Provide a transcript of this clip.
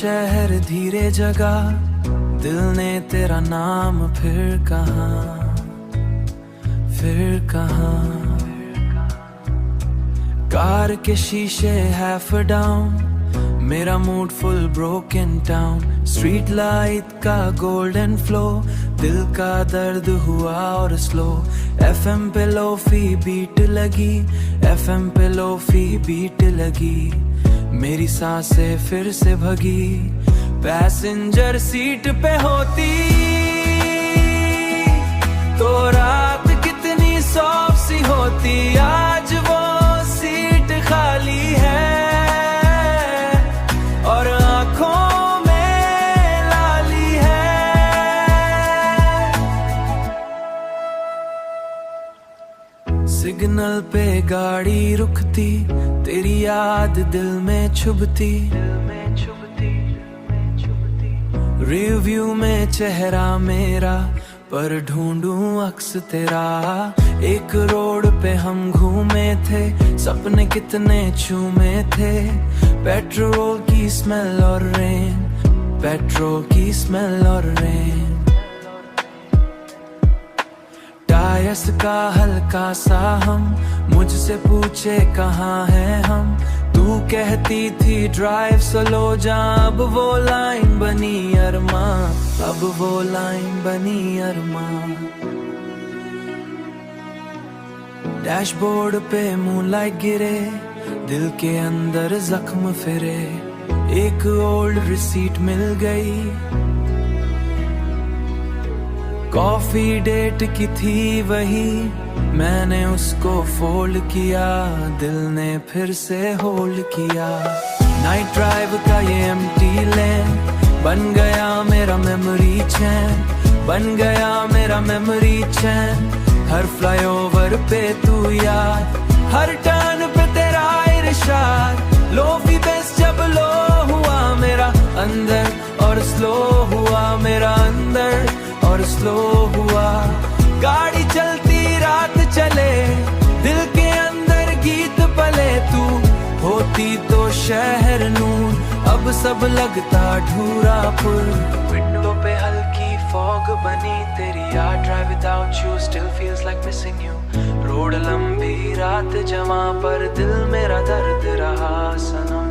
शहर धीरे जगा, दिल ने तेरा नाम फिर कहाँ। कार के शीशे हाफ डाउन, मेरा mood full broken town. Street light का गोल्डन फ्लो, दिल का दर्द हुआ और स्लो। एफएम पे लोफी बीट लगी, एफएम पे लोफी बीट लगी। मेरी सांसें फिर से भगी, पैसेंजर सीट पे होती तो रात कितनी सॉफ्ट सी होती। आज वो सीट खाली है और आंखों में लाली है। सिग्नल पे गाड़ी रुकती, तेरी याद दिल में चुभती। रिव्यू में चेहरा मेरा, पर ढूंढूं अक्स तेरा। एक रोड पे हम घूमे थे, सपने कितने चूमे थे। पेट्रोल की स्मेल और रेन, पेट्रोल की स्मेल और रेन। टायर्स का हल्का सा हम, मुझसे पूछे कहाँ हैं हम। तू कहती थी ड्राइव स्लो जा, अब वो लाइन बनी अरमां, अब वो लाइन बनी अरमां। डैशबोर्ड पे मूनलाइट गिरे, दिल के अंदर जख्म फिरे। एक ओल्ड रिसीट मिल गई, कॉफी डेट की थी वही। मैंने उसको फोल्ड किया, दिल ने फिर से होल्ड किया। नाइट ड्राइव का ये एम्प्टी लेन, बन गया मेरा मेमोरी चैन, बन गया मेरा मेमोरी चैन। हर फ्लाईओवर पे तू याद, हर टर्न पे तेरा इरशाद। लोफी बेस जब लो हुआ मेरा अंदर, और स्लो हुआ मेरा अंदर, और स्लो हुआ। गाड़ी चलती रात चले, दिल के अंदर गीत पले। तू होती तो शहर नूर, अब सब लगता ढूरापुर। विंडो पे हल्की फॉग बनी तेरी याद, drive without you still feels like missing you. Road लंबी रात जवां, पर दिल मेरा दर्द रहा सनम।